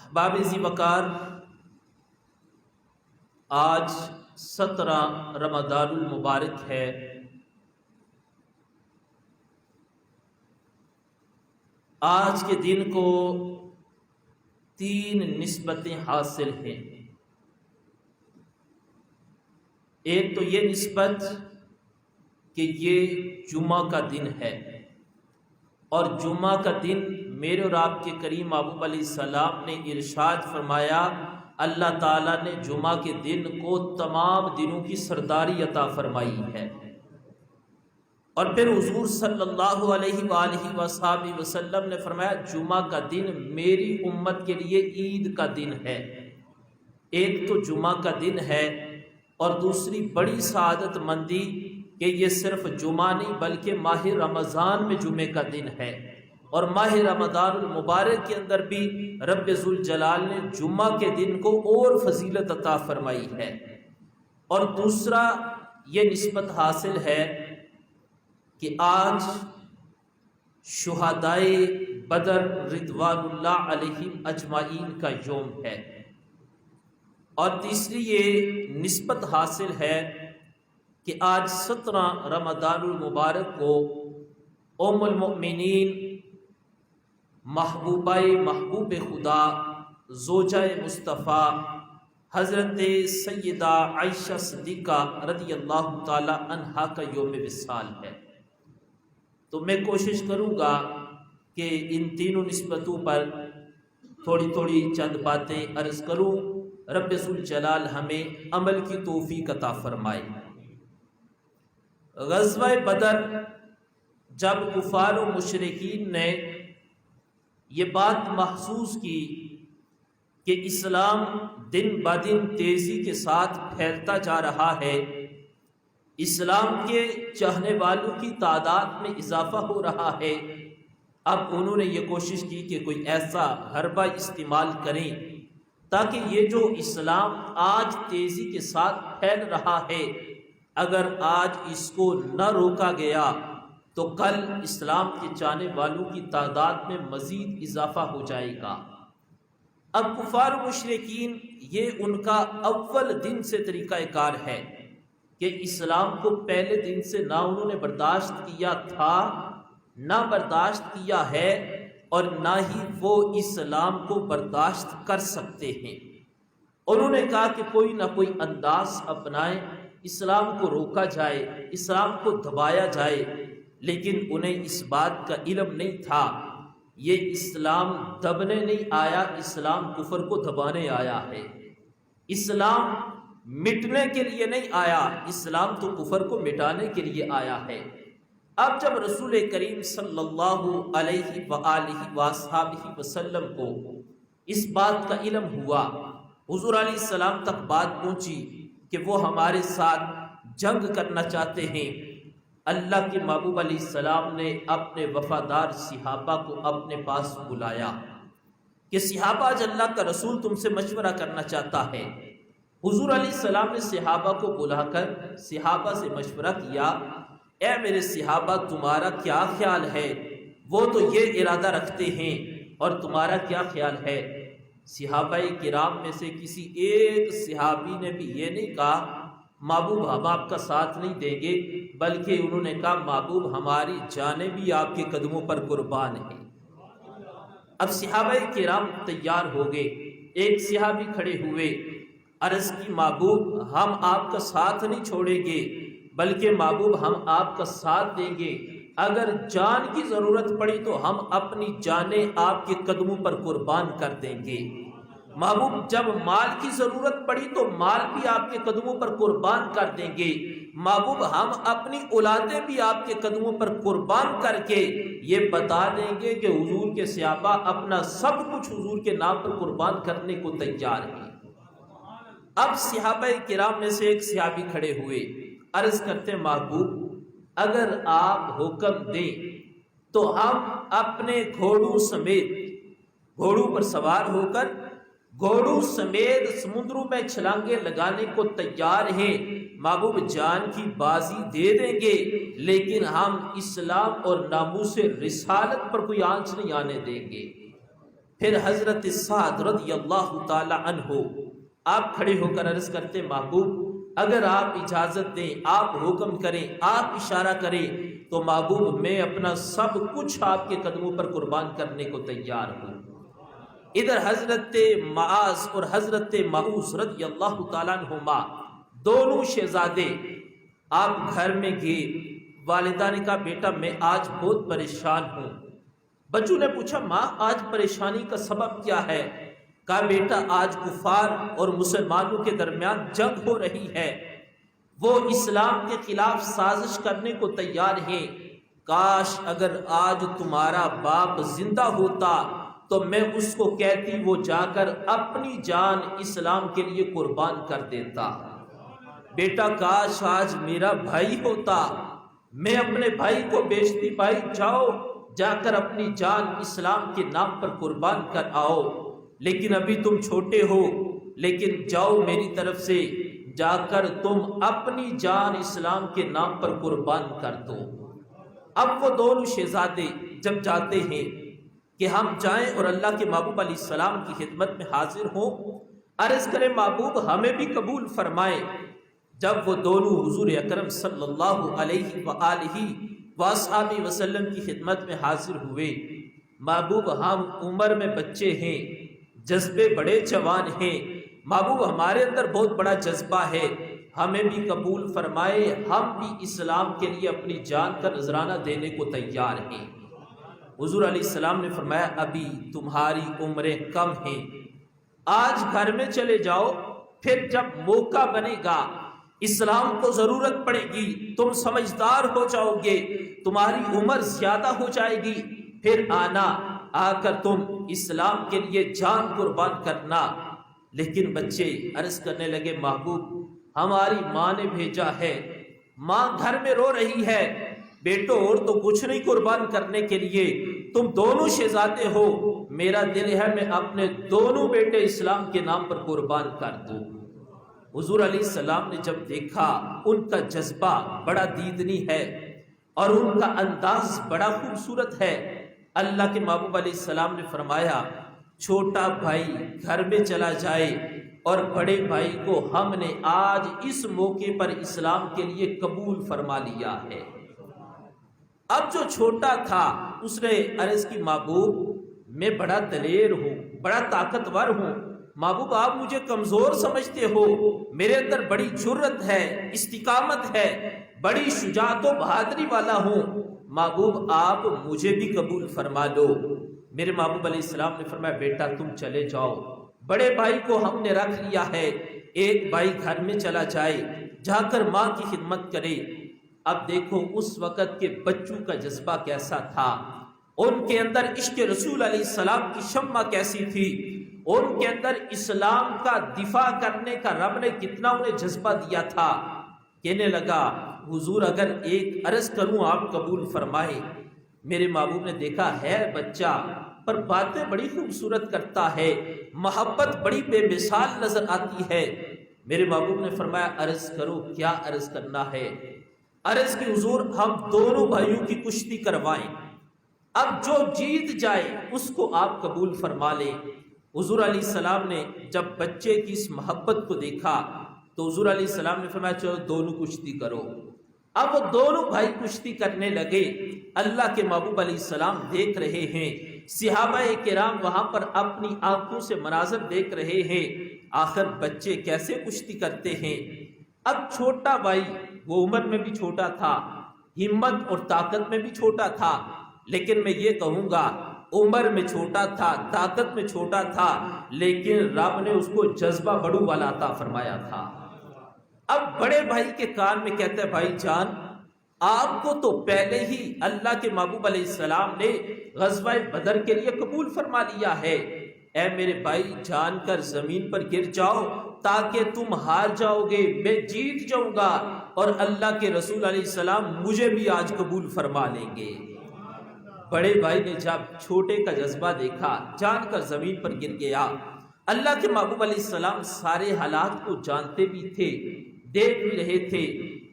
احباب ذی وقار، آج 17 رمضان المبارک ہے۔ آج کے دن کو 3 نسبتیں حاصل ہیں۔ ایک تو یہ نسبت کہ یہ جمعہ کا دن ہے، اور جمعہ کا دن میرے اور آپ کے کریم محبوب علیہ السلام نے ارشاد فرمایا، اللہ تعالیٰ نے جمعہ کے دن کو تمام دنوں کی سرداری عطا فرمائی ہے۔ اور پھر حضور صلی اللہ علیہ وآلہ وصحبہ وسلم نے فرمایا، جمعہ کا دن میری امت کے لیے عید کا دن ہے۔ ایک تو جمعہ کا دن ہے، اور دوسری بڑی سعادت مندی کہ یہ صرف جمعہ نہیں بلکہ ماہ رمضان میں جمعے کا دن ہے، اور ماہ رمضان المبارک کے اندر بھی رب ذوالجلال نے جمعہ کے دن کو اور فضیلت عطا فرمائی ہے۔ اور دوسرا یہ نسبت حاصل ہے کہ آج شہدائے بدر رضوان اللہ علیہم اجمعین کا یوم ہے۔ اور تیسری یہ نسبت حاصل ہے کہ آج 17 رمضان المبارک کو ام المؤمنین محبوبہ محبوب خدا زوجہ مصطفیٰ حضرت سیدہ عائشہ صدیقہ رضی اللہ تعالی عنہا کا یوم وصال ہے۔ تو میں کوشش کروں گا کہ ان تینوں نسبتوں پر تھوڑی تھوڑی چند باتیں عرض کروں۔ رب ذوالجلال ہمیں عمل کی توفیق عطا فرمائے۔ غزوہ بدر جب کفار و مشرکین نے یہ بات محسوس کی کہ اسلام دن بدن تیزی کے ساتھ پھیلتا جا رہا ہے، اسلام کے چاہنے والوں کی تعداد میں اضافہ ہو رہا ہے، اب انہوں نے یہ کوشش کی کہ کوئی ایسا حربہ استعمال کریں تاکہ یہ جو اسلام آج تیزی کے ساتھ پھیل رہا ہے، اگر آج اس کو نہ روکا گیا تو کل اسلام کے چاہنے والوں کی تعداد میں مزید اضافہ ہو جائے گا۔ اب کفار و مشرکین یہ ان کا اول دن سے طریقہ کار ہے کہ اسلام کو پہلے دن سے نہ انہوں نے برداشت کیا تھا، نہ برداشت کیا ہے، اور نہ ہی وہ اسلام کو برداشت کر سکتے ہیں۔ انہوں نے کہا کہ کوئی نہ کوئی انداز اپنائیں، اسلام کو روکا جائے، اسلام کو دبایا جائے، لیکن انہیں اس بات کا علم نہیں تھا یہ اسلام دبنے نہیں آیا، اسلام کفر کو دبانے آیا ہے۔ اسلام مٹنے کے لیے نہیں آیا، اسلام تو کفر کو مٹانے کے لیے آیا ہے۔ اب جب رسول کریم صلی اللہ علیہ وآلہ وصحبہ وسلم کو اس بات کا علم ہوا، حضور علیہ السلام تک بات پہنچی کہ وہ ہمارے ساتھ جنگ کرنا چاہتے ہیں، اللہ کے محبوب علیہ السلام نے اپنے وفادار صحابہ کو اپنے پاس بلایا کہ صحابہ آج اللہ کا رسول تم سے مشورہ کرنا چاہتا ہے۔ حضور علیہ السلام نے صحابہ کو بلا کر صحابہ سے مشورہ کیا، اے میرے صحابہ تمہارا کیا خیال ہے؟ وہ تو یہ ارادہ رکھتے ہیں، اور تمہارا کیا خیال ہے؟ صحابہ کرام میں سے کسی ایک صحابی نے بھی یہ نہیں کہا محبوب ہم آپ کا ساتھ نہیں دیں گے، بلکہ انہوں نے کہا محبوب ہماری جانیں بھی آپ کے قدموں پر قربان ہیں۔ اب صحابہ کرام تیار ہو گئے، ایک صحابی کھڑے ہوئے، عرض کی محبوب ہم آپ کا ساتھ نہیں چھوڑیں گے، بلکہ محبوب ہم آپ کا ساتھ دیں گے، اگر جان کی ضرورت پڑی تو ہم اپنی جانیں آپ کے قدموں پر قربان کر دیں گے۔ محبوب جب مال کی ضرورت پڑی تو مال بھی آپ کے قدموں پر قربان کر دیں گے، محبوب ہم اپنی اولادیں بھی آپ کے قدموں پر قربان کر کے یہ بتا دیں گے کہ حضور کے صحابہ اپنا سب کچھ حضور کے نام پر قربان کرنے کو تیار ہیں۔ اب صحابہ کرام میں سے ایک صحابی کھڑے ہوئے، عرض کرتے محبوب اگر آپ حکم دیں تو ہم اپنے گھوڑوں سمیت، گھوڑوں پر سوار ہو کر گھوڑوں سمیت سمندروں میں چھلانگیں لگانے کو تیار ہیں، محبوب جان کی بازی دے دیں گے، لیکن ہم اسلام اور ناموس رسالت پر کوئی آنچ نہیں آنے دیں گے۔ پھر حضرت سعد رضی اللہ تعالی عنہ آپ کھڑے ہو کر عرض کرتے محبوب اگر آپ اجازت دیں، آپ حکم کریں، آپ اشارہ کریں تو محبوب میں اپنا سب کچھ آپ کے قدموں پر قربان کرنے کو تیار ہوں۔ ادھر حضرت معاذ اور حضرت معوذ رضی اللہ تعالیٰ عنہما دونوں شہزادے آپ گھر میں گئے۔ والدہ نے کہا بیٹا میں آج بہت پریشان ہوں۔ بچوں نے پوچھا ماں آج پریشانی کا سبب کیا ہے؟ کہا بیٹا آج کفار اور مسلمانوں کے درمیان جنگ ہو رہی ہے، وہ اسلام کے خلاف سازش کرنے کو تیار ہیں۔ کاش اگر آج تمہارا باپ زندہ ہوتا تو میں اس کو کہتی وہ جا کر اپنی جان اسلام کے لیے قربان کر دیتا۔ بیٹا کاش آج میرا بھائی ہوتا، میں اپنے بھائی کو بیچتی، بھائی جاؤ جا کر اپنی جان اسلام کے نام پر قربان کر آؤ، لیکن ابھی تم چھوٹے ہو، لیکن جاؤ میری طرف سے جا کر تم اپنی جان اسلام کے نام پر قربان کر دو۔ اب وہ دونوں شہزادے جب جاتے ہیں کہ ہم جائیں اور اللہ کے محبوب علیہ السلام کی خدمت میں حاضر ہوں، عرض کرے محبوب ہمیں بھی قبول فرمائے۔ جب وہ دونوں حضور اکرم صلی اللہ علیہ وآلہ وآلہ وسلم کی خدمت میں حاضر ہوئے، محبوب ہم عمر میں بچے ہیں، جذبے بڑے جوان ہیں، محبوب ہمارے اندر بہت بڑا جذبہ ہے، ہمیں بھی قبول فرمائے، ہم بھی اسلام کے لیے اپنی جان کا نذرانہ دینے کو تیار ہیں۔ حضور علیہ السلام نے فرمایا ابھی تمہاری عمریں کم ہیں، آج گھر میں چلے جاؤ، پھر جب موقع بنے گا اسلام کو ضرورت پڑے گی، تم سمجھدار ہو جاؤ گے، تمہاری عمر زیادہ ہو جائے گی، پھر آنا، آ کر تم اسلام کے لیے جان قربان کرنا۔ لیکن بچے عرض کرنے لگے محبوب ہماری ماں نے بھیجا ہے، ماں گھر میں رو رہی ہے، بیٹو اور تو کچھ نہیں قربان کرنے کے لیے، تم دونوں شہزادے ہو، میرا دل ہے میں اپنے دونوں بیٹے اسلام کے نام پر قربان کر دوں۔ حضور علیہ السلام نے جب دیکھا ان کا جذبہ بڑا دیدنی ہے اور ان کا انداز بڑا خوبصورت ہے، اللہ کے محبوب علیہ السلام نے فرمایا چھوٹا بھائی گھر میں چلا جائے اور بڑے بھائی کو ہم نے آج اس موقع پر اسلام کے لیے قبول فرما لیا ہے۔ اب جو چھوٹا تھا اس نے عرض کی محبوب میں بڑا دلیر ہوں، بڑا طاقتور ہوں، محبوب آپ مجھے کمزور سمجھتے ہو، میرے اندر بڑی جرت ہے، استقامت ہے، بڑی شجاعت و بہادری والا ہوں، محبوب آپ مجھے بھی قبول فرما لو۔ میرے محبوب علیہ السلام نے فرمایا بیٹا تم چلے جاؤ، بڑے بھائی کو ہم نے رکھ لیا ہے، ایک بھائی گھر میں چلا جائے، جا کر ماں کی خدمت کرے۔ اب دیکھو اس وقت کے بچوں کا جذبہ کیسا تھا، ان کے اندر عشق رسول علیہ السلام کی شمع کیسی تھی، ان کے اندر اسلام کا دفاع کرنے کا رب نے کتنا انہیں جذبہ دیا تھا۔ کہنے لگا حضور اگر ایک عرض کروں آپ قبول فرمائے۔ میرے محبوب نے دیکھا ہے بچہ پر باتیں بڑی خوبصورت کرتا ہے، محبت بڑی بے مثال نظر آتی ہے۔ میرے محبوب نے فرمایا عرض کرو کیا عرض کرنا ہے؟ عرض کی حضور ہم دونوں بھائیوں کی کشتی کروائیں، اب جو جیت جائے اس کو آپ قبول فرما لیں۔ حضور علیہ السلام نے جب بچے کی اس محبت کو دیکھا تو حضور علیہ السلام نے فرمایا چلو دونوں کشتی کرو۔ اب وہ دونوں بھائی کشتی کرنے لگے، اللہ کے محبوب علیہ السلام دیکھ رہے ہیں، صحابہ کرام وہاں پر اپنی آنکھوں سے مناظر دیکھ رہے ہیں، آخر بچے کیسے کشتی کرتے ہیں۔ اب چھوٹا بھائی وہ عمر میں بھی چھوٹا تھا، ہمت اور طاقت میں بھی چھوٹا تھا، لیکن میں یہ کہوں گا عمر میں چھوٹا تھا، طاقت میں چھوٹا تھا، لیکن رب نے اس کو جذبہ بڑو والا عطا فرمایا تھا۔ اب بڑے بھائی کے کان میں کہتا ہے بھائی جان آپ کو تو پہلے ہی اللہ کے محبوب علیہ السلام نے غزوہ بدر کے لیے قبول فرما لیا ہے، اے میرے بھائی جان کر زمین پر گر جاؤ تاکہ تم ہار جاؤ گے، میں جیت جاؤں گا اور اللہ کے رسول علیہ السلام مجھے بھی آج قبول فرما لیں گے۔ بڑے بھائی نے جب چھوٹے کا جذبہ دیکھا جان کر زمین پر گر گیا۔ اللہ کے محبوب علیہ السلام سارے حالات کو جانتے بھی تھے، دیکھ بھی رہے تھے۔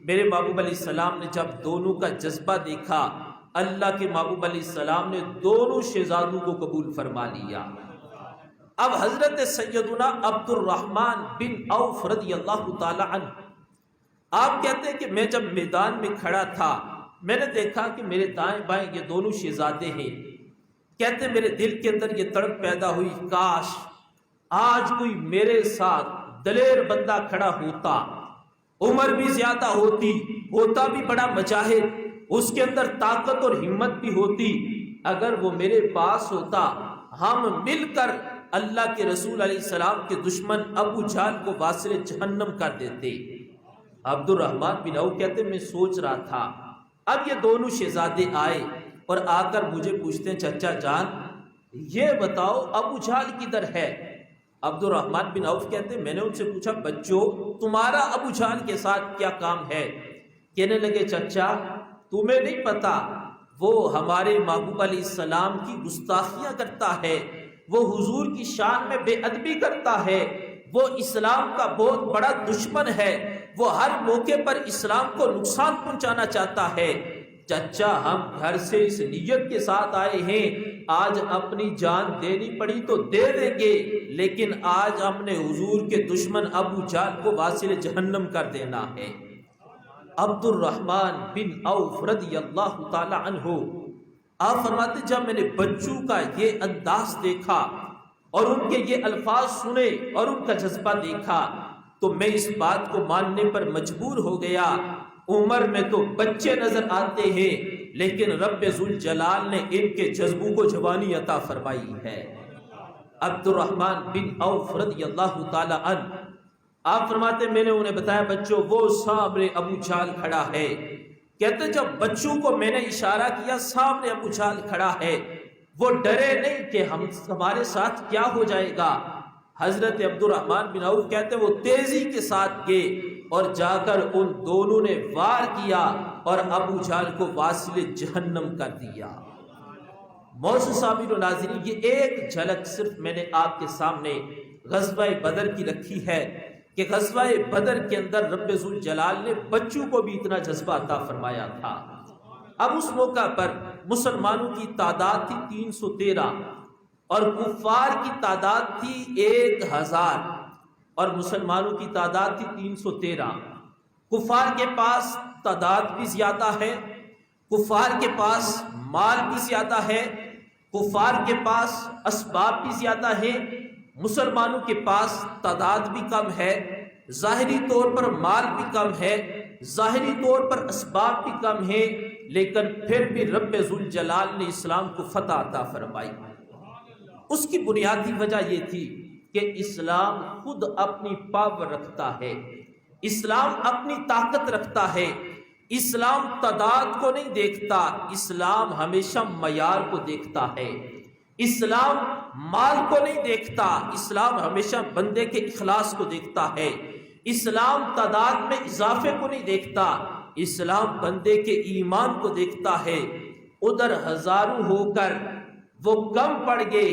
میرے محبوب علیہ السلام نے جب دونوں کا جذبہ دیکھا، اللہ کے محبوب علیہ السلام نے دونوں شہزادوں کو قبول فرما لیا۔ اب حضرت سیدنا عبد الرحمن بن عوف رضی اللہ تعالی عنہ آپ کہتے ہیں کہ میں جب میدان میں کھڑا تھا میں نے دیکھا کہ میرے دائیں بائیں یہ دونوں شہزادے ہیں. کہتے میرے دل کے اندر یہ تڑپ پیدا ہوئی، کاش آج کوئی میرے ساتھ دلیر بندہ کھڑا ہوتا، عمر بھی زیادہ ہوتا بھی بڑا مجاہد، اس کے اندر طاقت اور ہمت بھی ہوتی، اگر وہ میرے پاس ہوتا ہم مل کر اللہ کے رسول علیہ السلام کے دشمن ابو جہل کو واصل جہنم کر دیتے. عبد الرحمن بن عوف کہتے میں سوچ رہا تھا. اب یہ دونوں شہزادے آئے اور آ کر مجھے پوچھتے ہیں چچا جان یہ بتاؤ ابو جہل کدھر ہے؟ عبد الرحمن بن عوف کہتے میں نے ان سے پوچھا بچوں تمہارا ابو جہل کے ساتھ کیا کام ہے؟ کہنے لگے چچا تمہیں نہیں پتا، وہ ہمارے محبوب علیہ السلام کی گستاخیاں کرتا ہے، وہ حضور کی شان میں بے ادبی کرتا ہے، وہ اسلام کا بہت بڑا دشمن ہے، وہ ہر موقع پر اسلام کو نقصان پہنچانا چاہتا ہے. چچا ہم گھر سے اس نیت کے ساتھ آئے ہیں آج اپنی جان دینی پڑی تو دے دیں گے، لیکن آج ہم نے حضور کے دشمن ابو جہل کو واصل جہنم کر دینا ہے. عبد الرحمن بن عوف رضی اللہ تعالی عنہ آپ فرماتے جب میں نے بچوں کا یہ انداز دیکھا اور ان کے یہ الفاظ سنے اور ان کا جذبہ دیکھا تو میں اس بات کو ماننے پر مجبور ہو گیا. عمر میں تو بچے نظر آتے ہیں لیکن رب ذوالجلال نے ان کے جذبوں کو جوانی عطا فرمائی ہے. عبد الرحمن بن عوف رضی اللہ تعالی عنہ آپ فرماتے میں نے انہیں بتایا بچوں وہ سامنے ابو جہل کھڑا ہے. کہتے جب بچوں کو میں نے اشارہ کیا سامنے ابو جہل کھڑا ہے وہ ڈرے نہیں کہ ہمارے ساتھ کیا ہو جائے گا. حضرت عبد الرحمن بن عوف کہتے وہ تیزی کے ساتھ گئے اور جا کر ان دونوں نے وار کیا اور ابو جہل کو واصل جہنم کر دیا. معزز سامعین و ناظرین یہ ایک جھلک صرف میں نے آپ کے سامنے غزوہ بدر کی رکھی ہے کہ غزوہ بدر کے اندر رب ذوالجلال نے بچوں کو بھی اتنا جذبہ عطا فرمایا تھا. اب اس موقع پر مسلمانوں کی تعداد تھی 313 اور کفار کی تعداد تھی 1000 اور مسلمانوں کی تعداد تھی 313. کفار کے پاس تعداد بھی زیادہ ہے، کفار کے پاس مال بھی زیادہ ہے، کفار کے پاس اسباب بھی زیادہ ہیں، مسلمانوں کے پاس تعداد بھی کم ہے، ظاہری طور پر مال بھی کم ہے، ظاہری طور پر اسباب بھی کم ہیں، لیکن پھر بھی رب ذوالجلال نے اسلام کو فتح عطا فرمائی. اس کی بنیادی وجہ یہ تھی کہ اسلام خود اپنی پاور رکھتا ہے، اسلام اپنی طاقت رکھتا ہے، اسلام تعداد کو نہیں دیکھتا، اسلام ہمیشہ معیار کو دیکھتا ہے، اسلام مال کو نہیں دیکھتا، اسلام ہمیشہ بندے کے اخلاص کو دیکھتا ہے، اسلام تعداد میں اضافے کو نہیں دیکھتا، اسلام بندے کے ایمان کو دیکھتا ہے. ادھر ہزاروں ہو کر وہ کم پڑ گئے،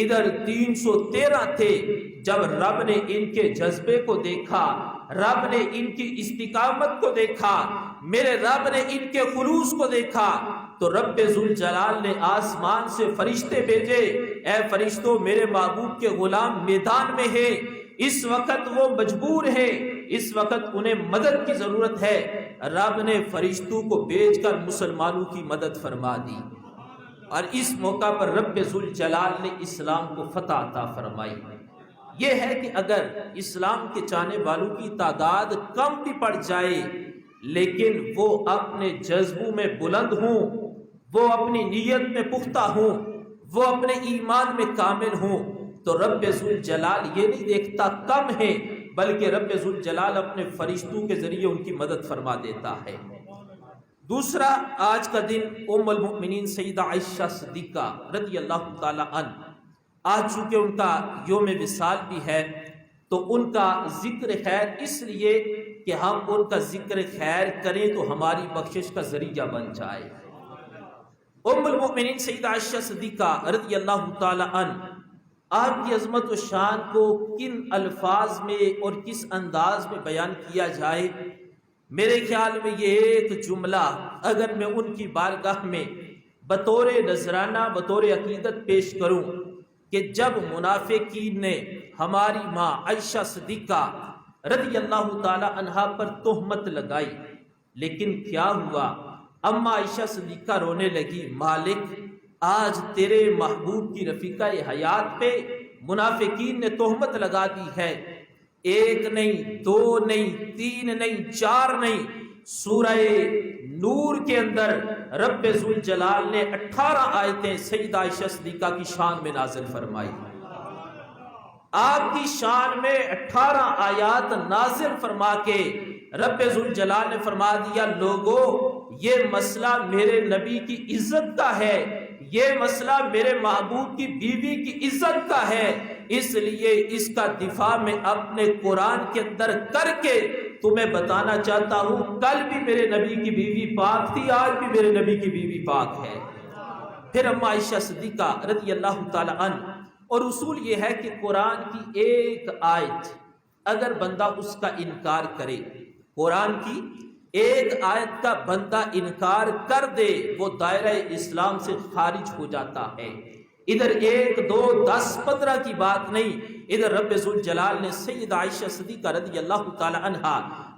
ادھر 313 تھے. جب رب نے ان کے جذبے کو دیکھا، رب نے ان کی استقامت کو دیکھا، میرے رب نے ان کے خلوص کو دیکھا تو رب ذوالجلال نے آسمان سے فرشتے بھیجے، اے فرشتوں میرے محبوب کے غلام میدان میں ہیں، اس وقت وہ مجبور ہیں، اس وقت انہیں مدد کی ضرورت ہے. رب نے فرشتوں کو بھیج کر مسلمانوں کی مدد فرما دی اور اس موقع پر رب ذوالجلال نے اسلام کو فتح عطا فرمائی. یہ ہے کہ اگر اسلام کے چاہنے والوں کی تعداد کم بھی پڑ جائے لیکن وہ اپنے جذبوں میں بلند ہوں، وہ اپنی نیت میں پختہ ہوں، وہ اپنے ایمان میں کامل ہوں تو رب ذوالجلال یہ نہیں دیکھتا کم ہے بلکہ رب ذوالجلال اپنے فرشتوں کے ذریعے ان کی مدد فرما دیتا ہے. دوسرا آج کا دن ام المؤمنین سیدہ عائشہ صدیقہ رضی اللہ تعالی عنہ آج چونکہ ان کا یوم وصال بھی ہے تو ان کا ذکر خیر اس لیے کہ ہم ان کا ذکر خیر کریں تو ہماری بخشش کا ذریعہ بن جائے. ام المؤمنین سیدہ عائشہ صدیقہ رضی اللہ تعالی عنہ آپ کی عظمت و شان کو کن الفاظ میں اور کس انداز میں بیان کیا جائے. میرے خیال میں یہ ایک جملہ اگر میں ان کی بارگاہ میں بطور نذرانہ بطور عقیدت پیش کروں کہ جب منافقین نے ہماری ماں عائشہ صدیقہ رضی اللہ تعالی عنہا پر تہمت لگائی، لیکن کیا ہوا؟ اما عائشہ صدیقہ رونے لگی، مالک آج تیرے محبوب کی رفیقہ حیات پہ منافقین نے تہمت لگا دی ہے، ایک نہیں، دو نہیں، تین نہیں، چار نہیں، سورہ نور کے اندر رب ذوالجلال نے 18 آیتیں سیدہ عائشہ صدیقہ کی شان میں نازل فرمائی۔ آپ کی شان میں 18 آیات نازل فرما کے رب ذوالجلال نے فرما دیا، لوگو یہ مسئلہ میرے نبی کی عزت کا ہے، یہ مسئلہ میرے محبوب کی بیوی کی عزت کا ہے، اس لیے اس کا دفاع میں اپنے قرآن کے اندر کر کے تمہیں بتانا چاہتا ہوں، کل بھی میرے نبی کی بیوی پاک تھی، آج بھی میرے نبی کی بیوی پاک ہے۔ پھر اما عائشہ صدیقہ رضی اللہ تعالی عنہ، اور اصول یہ ہے کہ قرآن کی ایک آیت اگر بندہ اس کا انکار کرے، قرآن کی ایک آیت کا بندہ انکار کر دے، وہ دائرہ اسلام سے خارج ہو جاتا ہے۔ ادھر 1 2 10 15 کی بات نہیں، ادھر رب ذوالجلال نے سیدہ عائشہ صدیقہ رضی اللہ تعالی عنہا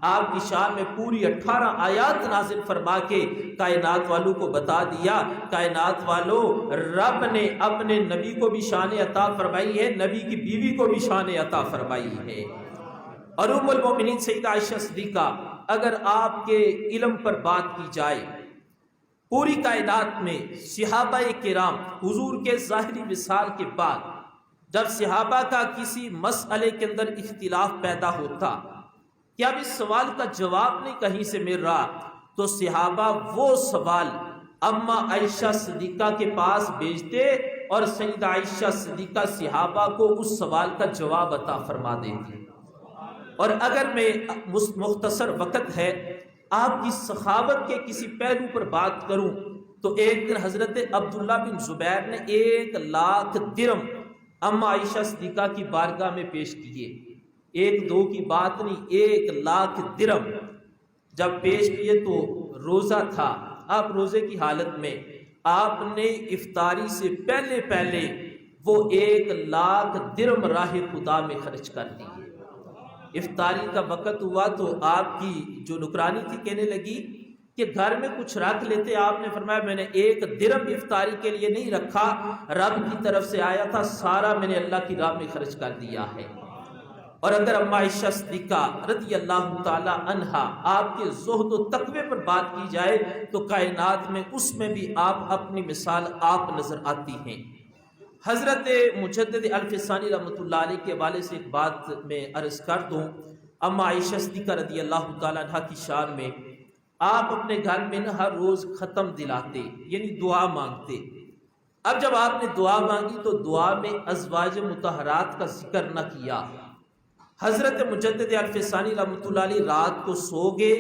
آپ کی شان میں پوری 18 آیات نازل فرما کے کائنات والوں کو بتا دیا، کائنات والوں رب نے اپنے نبی کو بھی شان عطا فرمائی ہے، نبی کی بیوی کو بھی شان عطا فرمائی ہے۔ اور ام المومنین سیدہ عائشہ صدیقہ، اگر آپ کے علم پر بات کی جائے، پوری کائنات میں صحابہ کرام حضور کے ظاہری وصال کے بعد جب صحابہ کا کسی مسئلے کے اندر اختلاف پیدا ہوتا کہ اب اس سوال کا جواب نہیں کہیں سے مل رہا، تو صحابہ وہ سوال اما عائشہ صدیقہ کے پاس بھیجتے اور سیدہ عائشہ صدیقہ صحابہ کو اس سوال کا جواب عطا فرما دیتی۔ اور اگر میں مختصر وقت ہے آپ کی سخاوت کے کسی پہلو پر بات کروں تو ایک دن حضرت عبداللہ بن زبیر نے 1 لاکھ درم اما عائشہ صدیقہ کی بارگاہ میں پیش کیے، 1 2 کی بات نہیں، 1 لاکھ درم جب پیش کیے تو روزہ تھا، آپ روزے کی حالت میں آپ نے افطاری سے پہلے وہ 1 لاکھ درم راہ خدا میں خرچ کر دیے۔ افطاری کا وقت ہوا تو آپ کی جو نکرانی تھی کہنے لگی کہ گھر میں کچھ رکھ لیتے، آپ نے فرمایا میں نے 1 درم افطاری کے لیے نہیں رکھا، رب کی طرف سے آیا تھا، سارا میں نے اللہ کی راہ میں خرچ کر دیا ہے۔ اور اگر اما عائشہ صدیقہ رضی اللہ تعالی عنہا آپ کے زہد و تقوی پر بات کی جائے تو کائنات میں اس میں بھی آپ اپنی مثال آپ نظر آتی ہیں۔ حضرت مجدد الفسانی رحمۃ اللہ علیہ کے حوالے سے ایک بات میں عرض کر دوں، اما عائشہ صدیقہ رضی اللہ تعالیٰ عنہ کی شان میں آپ اپنے گھر میں ہر روز ختم دلاتے، یعنی دعا مانگتے۔ اب جب آپ نے دعا مانگی تو دعا میں ازواج مطہرات کا ذکر نہ کیا۔ حضرت مجدد الفسانی رحمۃ اللہ علیہ رات کو سو گئے،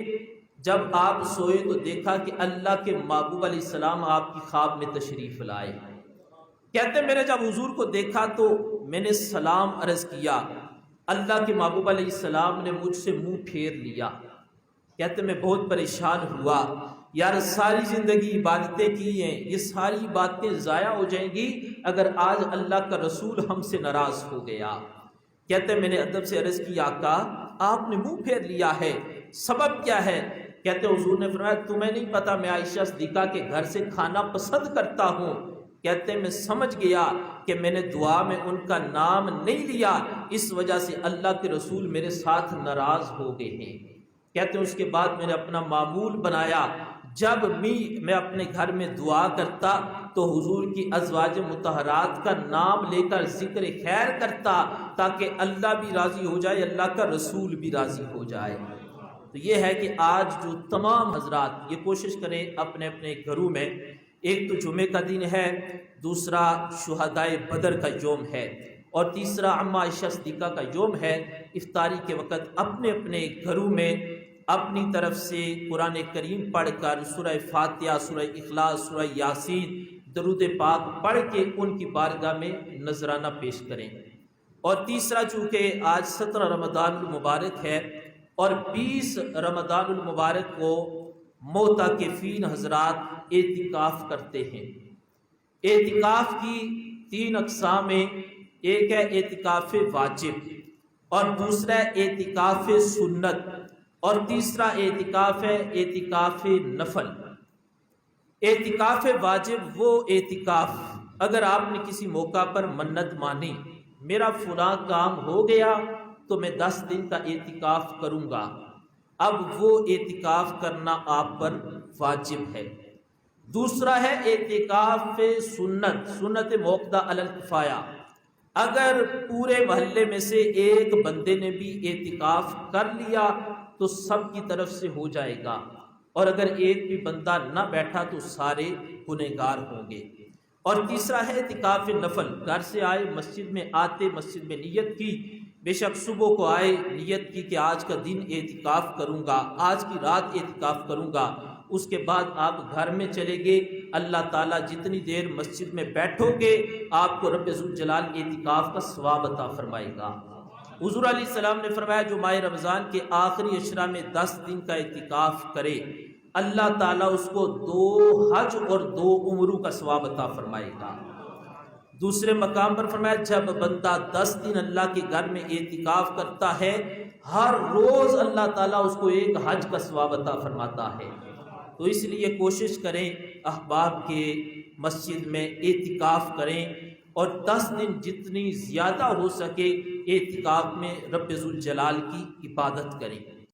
جب آپ سوئے تو دیکھا کہ اللہ کے محبوب علیہ السلام آپ کی خواب میں تشریف لائے۔ کہتے ہیں میں نے جب حضور کو دیکھا تو میں نے سلام عرض کیا، اللہ کے محبوب علیہ السلام نے مجھ سے منہ پھیر لیا۔ کہتے میں بہت پریشان ہوا، یار ساری زندگی عبادتیں کی ہیں، یہ ساری باتیں ضائع ہو جائیں گی اگر آج اللہ کا رسول ہم سے ناراض ہو گیا۔ کہتے میں نے ادب سے عرض کی، آقا آپ نے منہ پھیر لیا ہے، سبب کیا ہے؟ کہتے حضور نے فرمایا تمہیں نہیں پتا میں عائشہ صدیقہ کے گھر سے کھانا پسند کرتا ہوں۔ کہتے میں سمجھ گیا کہ میں نے دعا میں ان کا نام نہیں لیا، اس وجہ سے اللہ کے رسول میرے ساتھ ناراض ہو گئے ہیں۔ کہتے ہیں اس کے بعد میں نے اپنا معمول بنایا، جب میں اپنے گھر میں دعا کرتا تو حضور کی ازواج مطہرات کا نام لے کر ذکر خیر کرتا تاکہ اللہ بھی راضی ہو جائے، اللہ کا رسول بھی راضی ہو جائے۔ تو یہ ہے کہ آج جو تمام حضرات یہ کوشش کریں اپنے اپنے گھروں میں، ایک تو جمعے کا دن ہے، دوسرا شہدائے بدر کا یوم ہے، اور تیسرا اما عائشہ صدیقہ کا یوم ہے، افطاری کے وقت اپنے اپنے گھروں میں اپنی طرف سے قرآن کریم پڑھ کر سورہ فاتحہ، سورہ اخلاص، سورہ یاسین، درود پاک پڑھ کے ان کی بارگاہ میں نذرانہ پیش کریں۔ اور تیسرا چونکہ آج 17 رمضان المبارک ہے اور 20 رمضان المبارک کو معتکفین حضرات اعتکاف کرتے ہیں۔ اعتکاف کی تین اقسام ہیں، ایک ہے اعتکاف واجب اور دوسرا ہے اعتکاف سنت اور تیسرا اعتکاف ہے اعتکاف نفل۔ اعتکاف واجب وہ اعتکاف اگر آپ نے کسی موقع پر منت مانی، میرا فلاں کام ہو گیا تو میں 10 دن کا اعتکاف کروں گا، اب وہ اعتکاف کرنا آپ پر واجب ہے۔ دوسرا ہے اعتکاف سنت، سنت موقدہ علی الکفایہ، اگر پورے محلے میں سے ایک بندے نے بھی اعتکاف کر لیا تو سب کی طرف سے ہو جائے گا، اور اگر ایک بھی بندہ نہ بیٹھا تو سارے گنہگار ہوں گے۔ اور تیسرا ہے اعتکاف نفل، گھر سے آئے مسجد میں آتے مسجد میں نیت کی، بے شک صبح کو آئے نیت کی کہ آج کا دن اعتکاف کروں گا، آج کی رات اعتکاف کروں گا، اس کے بعد آپ گھر میں چلے گئے، اللہ تعالیٰ جتنی دیر مسجد میں بیٹھو گے آپ کو رب ذوالجلال اعتکاف کا ثواب عطا فرمائے گا۔ حضور علیہ السلام نے فرمایا جو ماہ رمضان کے آخری عشرہ میں 10 دن کا اعتکاف کرے، اللہ تعالیٰ اس کو 2 حج اور 2 عمروں کا ثواب عطا فرمائے گا۔ دوسرے مقام پر فرمایا جب بندہ 10 دن اللہ کے گھر میں اعتکاف کرتا ہے، ہر روز اللہ تعالیٰ اس کو 1 حج کا ثواب عطا فرماتا ہے۔ تو اس لیے کوشش کریں احباب کے مسجد میں اعتکاف کریں اور 10 دن جتنی زیادہ ہو سکے اعتکاف میں رب ذوالجلال کی عبادت کریں۔